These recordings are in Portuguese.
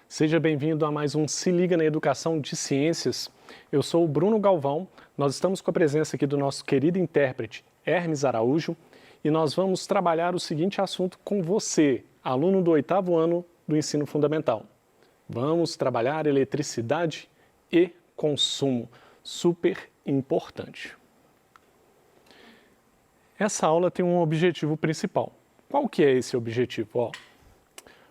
Seja bem-vindo a mais um Se Liga na Educação de Ciências. Eu sou o Bruno Galvão, nós estamos com a presença aqui do nosso querido intérprete Hermes Araújo e nós vamos trabalhar o seguinte assunto com você, aluno do 8º ano do ensino fundamental. Vamos trabalhar eletricidade e consumo, super importante. Essa aula tem um objetivo principal. Qual que é esse objetivo?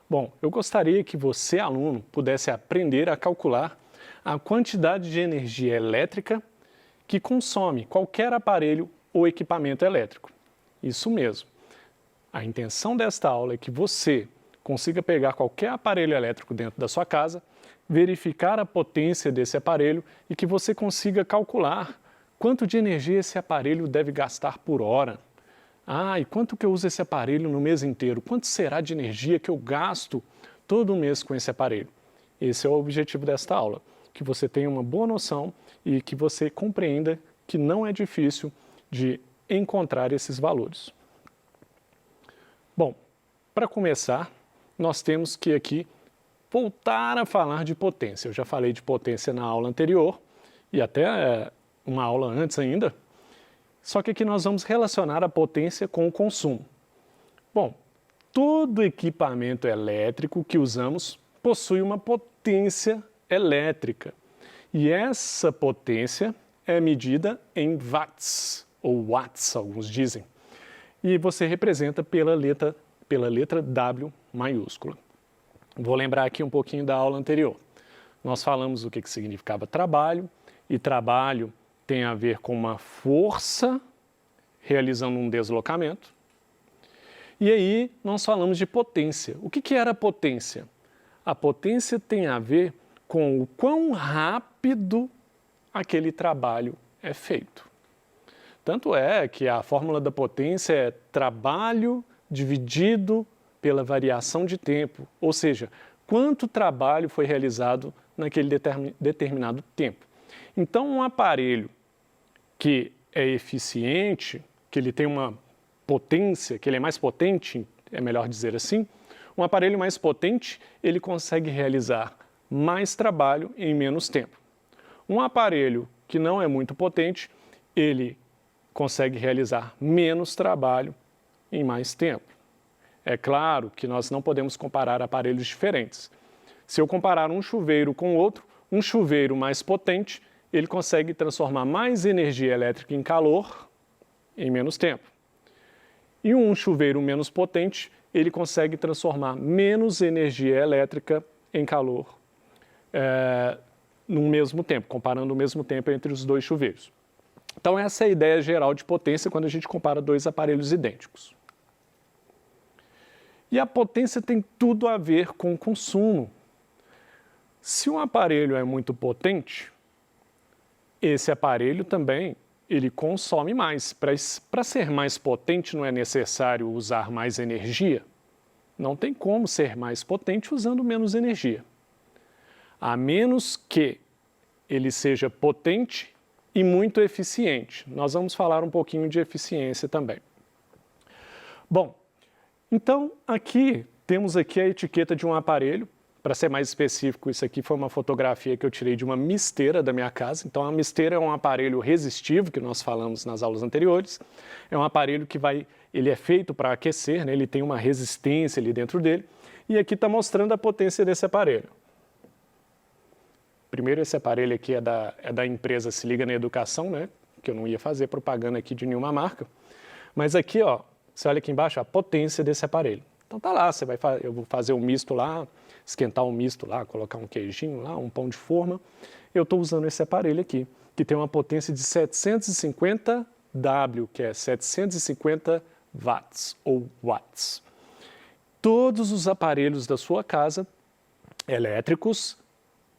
Bom, eu gostaria que você, aluno, pudesse aprender a calcular a quantidade de energia elétrica que consome qualquer aparelho ou equipamento elétrico. Isso mesmo. A intenção desta aula é que você consiga pegar qualquer aparelho elétrico dentro da sua casa, verificar a potência desse aparelho e que você consiga calcular quanto de energia esse aparelho deve gastar por hora. E quanto que eu uso esse aparelho no mês inteiro? Quanto será de energia que eu gasto todo mês com esse aparelho? Esse é o objetivo desta aula, que você tenha uma boa noção e que você compreenda que não é difícil de encontrar esses valores. Bom, para começar, nós temos que aqui voltar a falar de potência. Eu já falei de potência na aula anterior e até uma aula antes ainda. Só que aqui nós vamos relacionar a potência com o consumo. Bom, todo equipamento elétrico que usamos possui uma potência elétrica. E essa potência é medida em watts, ou watts, alguns dizem. E você representa pela letra W maiúscula. Vou lembrar aqui um pouquinho da aula anterior. Nós falamos o que significava trabalho, e trabalho tem a ver com uma força realizando um deslocamento. E aí nós falamos de potência. O que era potência? A potência tem a ver com o quão rápido aquele trabalho é feito. Tanto é que a fórmula da potência é trabalho dividido pela variação de tempo, ou seja, quanto trabalho foi realizado naquele determinado tempo. Então, um aparelho que é eficiente, que ele tem uma potência, que ele é mais potente, é melhor dizer assim, um aparelho mais potente, ele consegue realizar mais trabalho em menos tempo. Um aparelho que não é muito potente, ele consegue realizar menos trabalho em mais tempo. É claro que nós não podemos comparar aparelhos diferentes. Se eu comparar um chuveiro com outro, um chuveiro mais potente, ele consegue transformar mais energia elétrica em calor em menos tempo. E um chuveiro menos potente, ele consegue transformar menos energia elétrica em calor no mesmo tempo, comparando o mesmo tempo entre os dois chuveiros. Então essa é a ideia geral de potência quando a gente compara dois aparelhos idênticos. E a potência tem tudo a ver com o consumo. Se um aparelho é muito potente, esse aparelho também, ele consome mais. Para ser mais potente não é necessário usar mais energia? Não tem como ser mais potente usando menos energia. A menos que ele seja potente e muito eficiente. Nós vamos falar um pouquinho de eficiência também. Bom, então aqui temos aqui a etiqueta de um aparelho. Para ser mais específico, isso aqui foi uma fotografia que eu tirei de uma misteira da minha casa. Então, a misteira é um aparelho resistivo, que nós falamos nas aulas anteriores. É um aparelho que ele é feito para aquecer, né? Ele tem uma resistência ali dentro dele. E aqui está mostrando a potência desse aparelho. Primeiro, esse aparelho aqui é da empresa Se Liga na Educação, né? Que eu não ia fazer propaganda aqui de nenhuma marca. Mas aqui, ó, você olha aqui embaixo, a potência desse aparelho. Então tá lá, eu vou fazer um misto lá, esquentar um misto lá, colocar um queijinho lá, um pão de forma. Eu estou usando esse aparelho aqui, que tem uma potência de 750 W, que é 750 watts ou watts. Todos os aparelhos da sua casa, elétricos,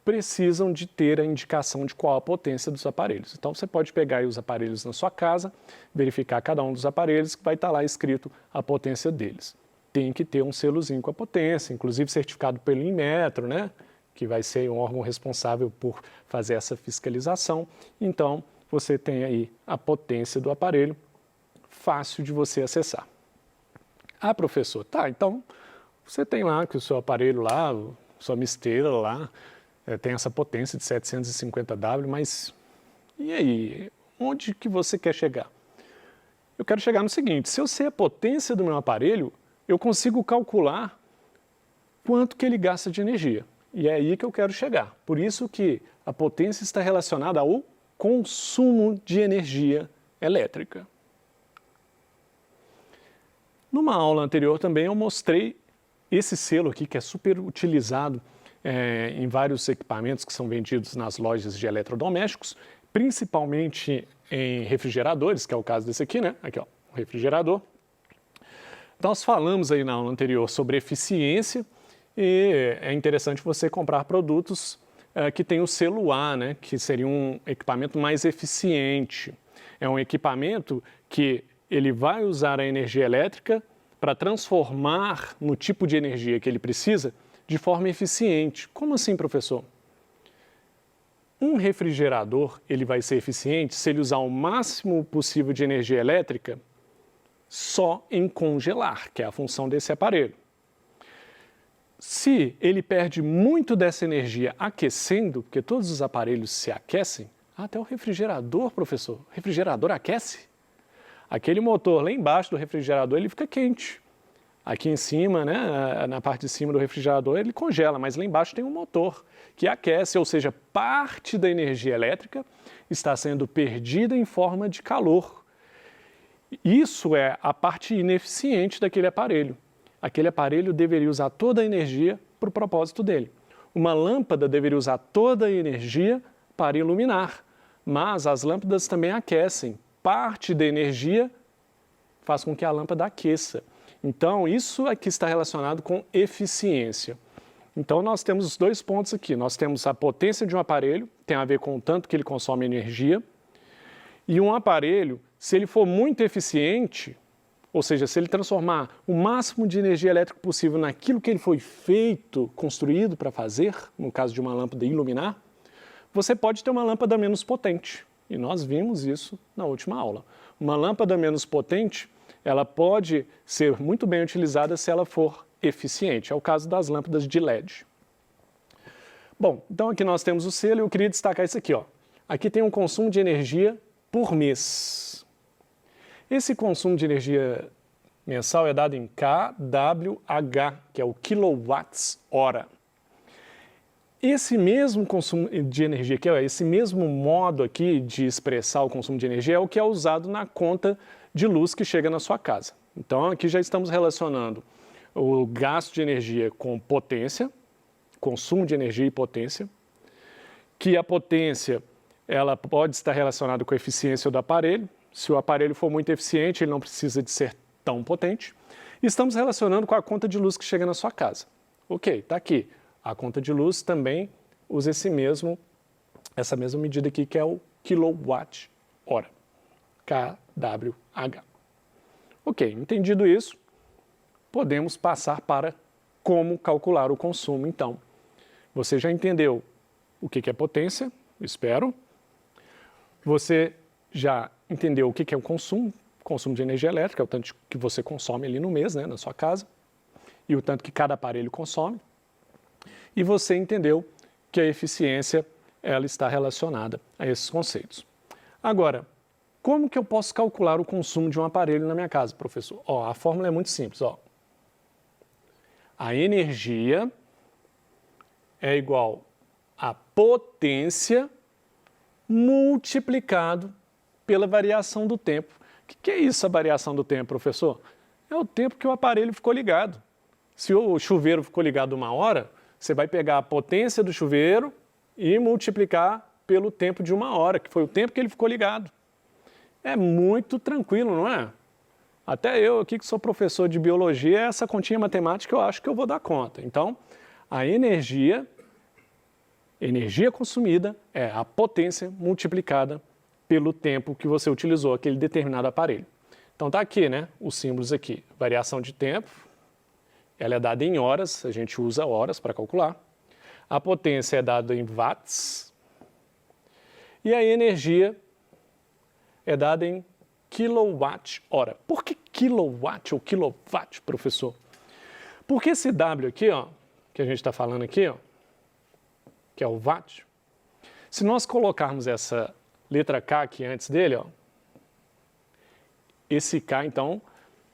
precisam de ter a indicação de qual a potência dos aparelhos. Então você pode pegar aí os aparelhos na sua casa, verificar cada um dos aparelhos, que vai estar lá escrito a potência deles. Tem que ter um selozinho com a potência, inclusive certificado pelo Inmetro, né? Que vai ser um órgão responsável por fazer essa fiscalização. Então, você tem aí a potência do aparelho, fácil de você acessar. Professor, tá, então você tem lá que o seu aparelho lá, sua misteira lá tem essa potência de 750W, mas e aí? Onde que você quer chegar? Eu quero chegar no seguinte, se eu sei a potência do meu aparelho, eu consigo calcular quanto que ele gasta de energia. E é aí que eu quero chegar. Por isso que a potência está relacionada ao consumo de energia elétrica. Numa aula anterior também eu mostrei esse selo aqui, que é super utilizado em vários equipamentos que são vendidos nas lojas de eletrodomésticos, principalmente em refrigeradores, que é o caso desse aqui, né? Aqui, ó, um refrigerador. Nós falamos aí na aula anterior sobre eficiência e é interessante você comprar produtos que tem o selo A, né? Que seria um equipamento mais eficiente. É um equipamento que ele vai usar a energia elétrica para transformar no tipo de energia que ele precisa de forma eficiente. Como assim, professor? Um refrigerador ele vai ser eficiente se ele usar o máximo possível de energia elétrica só em congelar, que é a função desse aparelho. Se ele perde muito dessa energia aquecendo, porque todos os aparelhos se aquecem, até o refrigerador, professor, o refrigerador aquece? Aquele motor lá embaixo do refrigerador ele fica quente. Aqui em cima, né, na parte de cima do refrigerador, ele congela, mas lá embaixo tem um motor que aquece, ou seja, parte da energia elétrica está sendo perdida em forma de calor. Isso é a parte ineficiente daquele aparelho. Aquele aparelho deveria usar toda a energia para o propósito dele. Uma lâmpada deveria usar toda a energia para iluminar, mas as lâmpadas também aquecem. Parte da energia faz com que a lâmpada aqueça. Então, isso aqui está relacionado com eficiência. Então, nós temos os dois pontos aqui. Nós temos a potência de um aparelho, tem a ver com o tanto que ele consome energia, e um aparelho, se ele for muito eficiente, ou seja, se ele transformar o máximo de energia elétrica possível naquilo que ele foi feito, construído para fazer, no caso de uma lâmpada iluminar, você pode ter uma lâmpada menos potente. E nós vimos isso na última aula. Uma lâmpada menos potente, ela pode ser muito bem utilizada se ela for eficiente. É o caso das lâmpadas de LED. Bom, então aqui nós temos o selo e eu queria destacar isso aqui, ó. Aqui tem um consumo de energia por mês. Esse consumo de energia mensal é dado em kWh, que é o quilowatts-hora. Esse mesmo consumo de energia aqui, esse mesmo modo aqui de expressar o consumo de energia é o que é usado na conta de luz que chega na sua casa. Então aqui já estamos relacionando o gasto de energia com potência, consumo de energia e potência, que a potência ela pode estar relacionada com a eficiência do aparelho. Se o aparelho for muito eficiente, ele não precisa de ser tão potente. E estamos relacionando com a conta de luz que chega na sua casa. Ok, está aqui. A conta de luz também usa essa mesma medida aqui, que é o quilowatt-hora, kWh. Ok, entendido isso, podemos passar para como calcular o consumo, então. Você já entendeu o que é potência, espero. Você já entendeu o que é o consumo de energia elétrica, é o tanto que você consome ali no mês, né, na sua casa, e o tanto que cada aparelho consome. E você entendeu que a eficiência ela está relacionada a esses conceitos. Agora, como que eu posso calcular o consumo de um aparelho na minha casa, professor? Ó, a fórmula é muito simples. Ó. A energia é igual a potência multiplicado pela variação do tempo. O que é isso, a variação do tempo, professor? É o tempo que o aparelho ficou ligado. Se o chuveiro ficou ligado 1 hora, você vai pegar a potência do chuveiro e multiplicar pelo tempo de 1 hora, que foi o tempo que ele ficou ligado. É muito tranquilo, não é? Até eu aqui que sou professor de biologia, essa continha matemática eu acho que eu vou dar conta. Então, a energia consumida é a potência multiplicada pelo tempo que você utilizou aquele determinado aparelho. Então tá aqui, né, os símbolos aqui. Variação de tempo, ela é dada em horas, a gente usa horas para calcular. A potência é dada em watts. E a energia é dada em quilowatt-hora. Por que quilowatt ou kilowatt, professor? Porque esse W aqui, ó, que a gente está falando aqui, ó, que é o watt, se nós colocarmos essa letra K aqui antes dele, ó, esse K, então,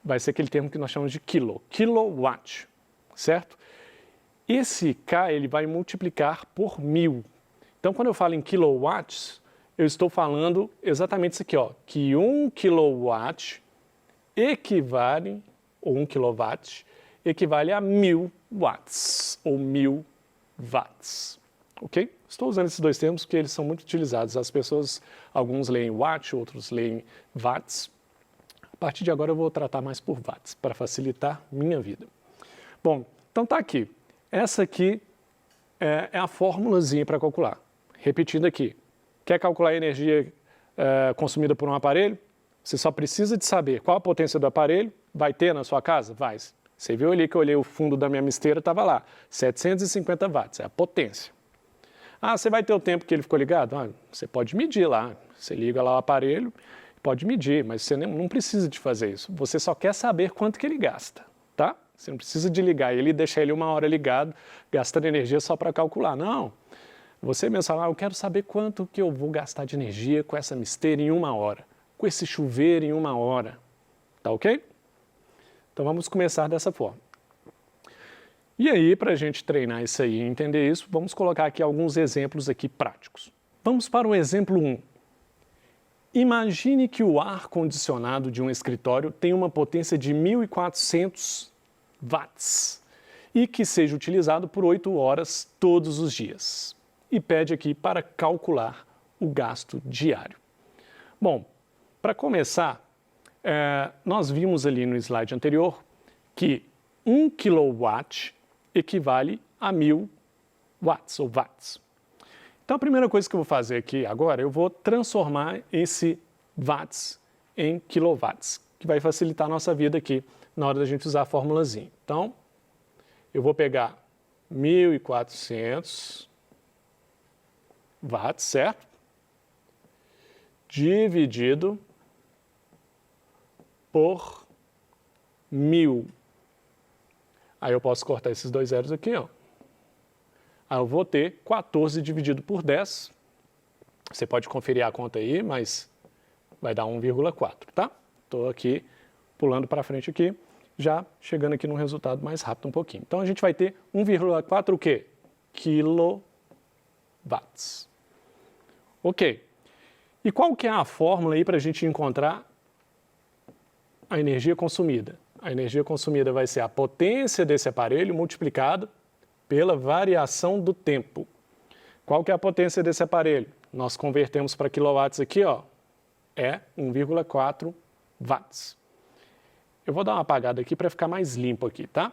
vai ser aquele termo que nós chamamos de kilowatt, certo? Esse K, ele vai multiplicar por 1000. Então, quando eu falo em kilowatts, eu estou falando exatamente isso aqui, ó, que 1 kilowatt equivale, ou 1 kilowatt, equivale a 1000 watts, ou 1000 watts, ok? Estou usando esses dois termos porque eles são muito utilizados. As pessoas, alguns leem watt, outros leem watts. A partir de agora eu vou tratar mais por watts, para facilitar minha vida. Bom, então tá aqui. Essa aqui é a formulazinha para calcular. Repetindo aqui. Quer calcular a energia consumida por um aparelho? Você só precisa de saber qual a potência do aparelho. Vai ter na sua casa? Vai. Você viu ali que eu olhei o fundo da minha misteira, estava lá. 750 watts, é a potência. Ah, você vai ter o tempo que ele ficou ligado? Ah, você pode medir lá. Você liga lá o aparelho, pode medir, mas você não precisa de fazer isso. Você só quer saber quanto que ele gasta, tá? Você não precisa de ligar ele e deixar ele 1 hora ligado, gastando energia só para calcular. Não. Você mesmo fala, eu quero saber quanto que eu vou gastar de energia com essa misteira em 1 hora, com esse chuveiro em 1 hora. Tá ok? Então vamos começar dessa forma. E aí, para a gente treinar isso aí e entender isso, vamos colocar aqui alguns exemplos aqui práticos. Vamos para o exemplo 1. Imagine que o ar-condicionado de um escritório tem uma potência de 1.400 watts e que seja utilizado por 8 horas todos os dias. E pede aqui para calcular o gasto diário. Bom, para começar, nós vimos ali no slide anterior que 1 kilowatt equivale a 1000 watts ou watts. Então a primeira coisa que eu vou fazer aqui agora, eu vou transformar esse watts em kilowatts, que vai facilitar a nossa vida aqui na hora da gente usar a formulazinha. Então, eu vou pegar 1.400 watts, certo? Dividido por 1000. Aí eu posso cortar esses dois zeros aqui, ó. Aí eu vou ter 14 dividido por 10. Você pode conferir a conta aí, mas vai dar 1,4, tá? Estou aqui pulando para frente aqui, já chegando aqui num resultado mais rápido um pouquinho. Então a gente vai ter 1,4 o quê? Kilowatts. Ok. E qual que é a fórmula aí para a gente encontrar a energia consumida? A energia consumida vai ser a potência desse aparelho multiplicado pela variação do tempo. Qual que é a potência desse aparelho? Nós convertemos para quilowatts aqui, ó, é 1,4 watts. Eu vou dar uma apagada aqui para ficar mais limpo aqui, tá?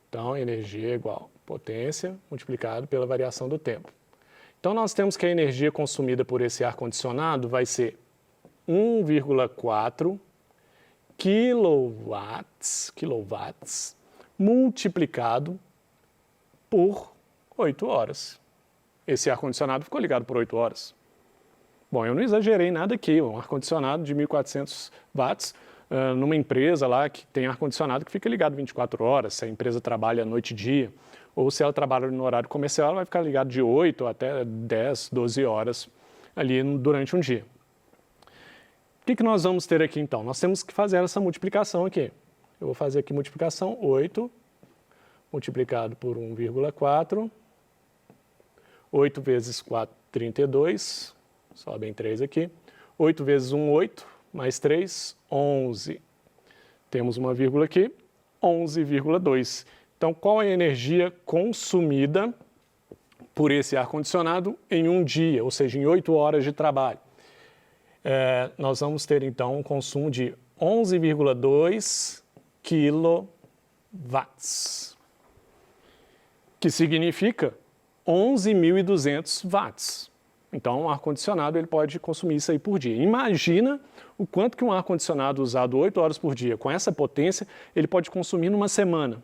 Então, energia é igual potência multiplicado pela variação do tempo. Então, nós temos que a energia consumida por esse ar-condicionado vai ser 1,4 quilowatts multiplicado por 8 horas. Esse ar-condicionado ficou ligado por 8 horas. Bom, eu não exagerei nada aqui, um ar-condicionado de 1.400 watts, numa empresa lá que tem ar-condicionado que fica ligado 24 horas, se a empresa trabalha noite e dia, ou se ela trabalha no horário comercial, ela vai ficar ligado de 8 até 10, 12 horas ali durante um dia. O que nós vamos ter aqui então? Nós temos que fazer essa multiplicação aqui. Eu vou fazer aqui multiplicação 8 multiplicado por 1,4. 8 vezes 4, 32. Sobem 3 aqui. 8 vezes 1, 8. Mais 3, 11. Temos uma vírgula aqui. 11,2. Então, qual é a energia consumida por esse ar-condicionado em um dia, ou seja, em 8 horas de trabalho? Nós vamos ter, então, um consumo de 11,2 quilowatts, que significa 11.200 watts. Então, um ar-condicionado ele pode consumir isso aí por dia. Imagina o quanto que um ar-condicionado usado 8 horas por dia, com essa potência, ele pode consumir numa semana,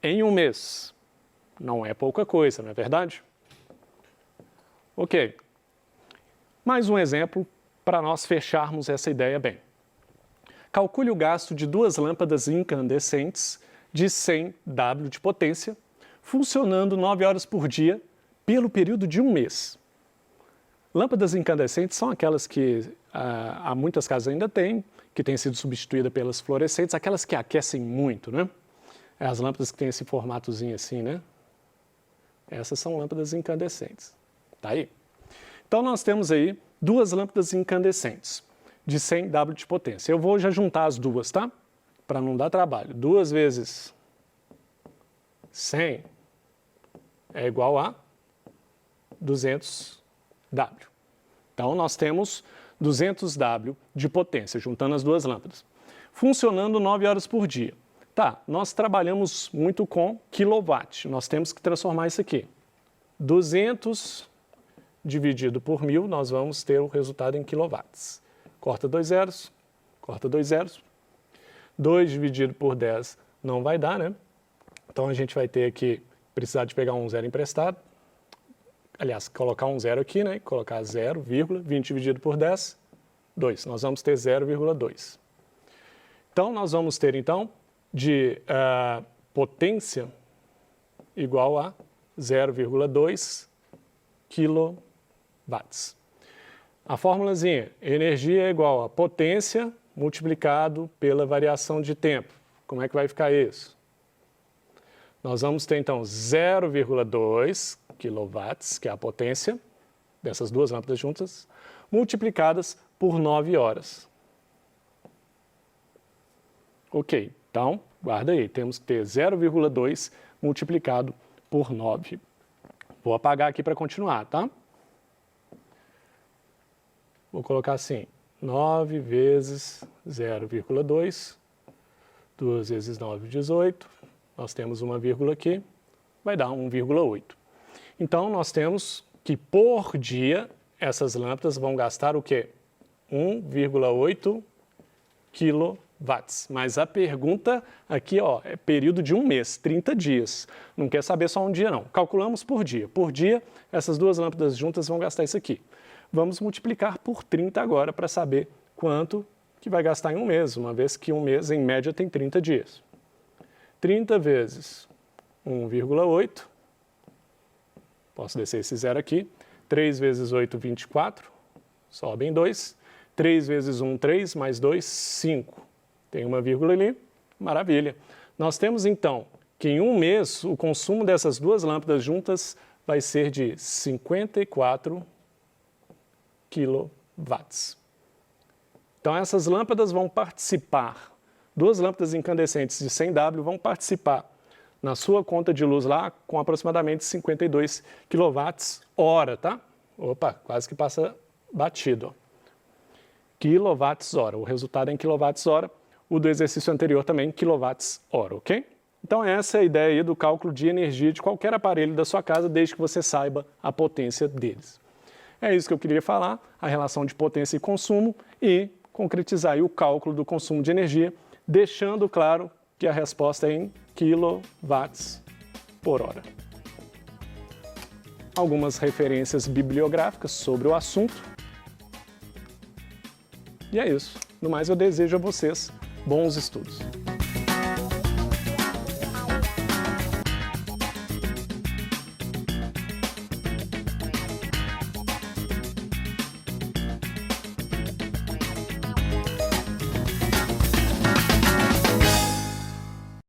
em um mês. Não é pouca coisa, não é verdade? Ok. Mais um exemplo para nós fecharmos essa ideia bem. Calcule o gasto de 2 lâmpadas incandescentes de 100 W de potência, funcionando 9 horas por dia pelo período de um mês. Lâmpadas incandescentes são aquelas que há muitas casas ainda têm, que têm sido substituídas pelas fluorescentes, aquelas que aquecem muito, né? As lâmpadas que têm esse formatozinho assim, né? Essas são lâmpadas incandescentes. Tá aí. Então nós temos aí duas lâmpadas incandescentes de 100 W de potência. Eu vou já juntar as duas, tá? Para não dar trabalho. 2 vezes 100 é igual a 200 W. Então nós temos 200 W de potência, juntando as duas lâmpadas. Funcionando 9 horas por dia. Tá, nós trabalhamos muito com quilowatt. Nós temos que transformar isso aqui. 200 dividido por 1000, nós vamos ter o resultado em quilowatts. Corta 2 zeros, corta 2 zeros. 2 dividido por 10 não vai dar, né? Então a gente vai ter que precisar de pegar um zero emprestado. Aliás, colocar um zero aqui, né? Colocar 0, 20 dividido por 10, 2. Nós vamos ter 0,2. Então nós vamos ter, então, de potência igual a 0,2 quilowatts. A formulazinha, energia é igual a potência multiplicado pela variação de tempo. Como é que vai ficar isso? Nós vamos ter, então, 0,2 quilowatts, que é a potência dessas duas lâmpadas juntas, multiplicadas por 9 horas. Ok, então, guarda aí, temos que ter 0,2 multiplicado por 9. Vou apagar aqui para continuar, tá? Vou colocar assim, 9 vezes 0,2, 2 vezes 9, 18. Nós temos uma vírgula aqui, vai dar 1,8. Então, nós temos que, por dia, essas lâmpadas vão gastar o quê? 1,8 quilowatts. Mas a pergunta aqui, ó, é período de um mês, 30 dias. Não quer saber só um dia, não. Calculamos por dia. Por dia, essas duas lâmpadas juntas vão gastar isso aqui. Vamos multiplicar por 30 agora para saber quanto que vai gastar em um mês, uma vez que um mês, em média, tem 30 dias. 30 vezes 1,8, posso descer esse zero aqui, 3 vezes 8, 24, sobem 2, 3 vezes 1, 3, mais 2, 5. Tem uma vírgula ali, maravilha. Nós temos, então, que em um mês o consumo dessas duas lâmpadas juntas vai ser de 54 quilowatts. Então, essas lâmpadas vão participar, duas lâmpadas incandescentes de 100 W vão participar na sua conta de luz lá com aproximadamente 52 kWh, tá? Opa, quase que passa batido. Quilowatts-hora, o resultado é em quilowatts-hora, o do exercício anterior também em quilowatts-hora, ok? Então essa é a ideia aí do cálculo de energia de qualquer aparelho da sua casa, desde que você saiba a potência deles. É isso que eu queria falar, a relação de potência e consumo e concretizar aí o cálculo do consumo de energia, deixando claro que a resposta é em quilowatts por hora. Algumas referências bibliográficas sobre o assunto. E é isso. No mais, eu desejo a vocês bons estudos.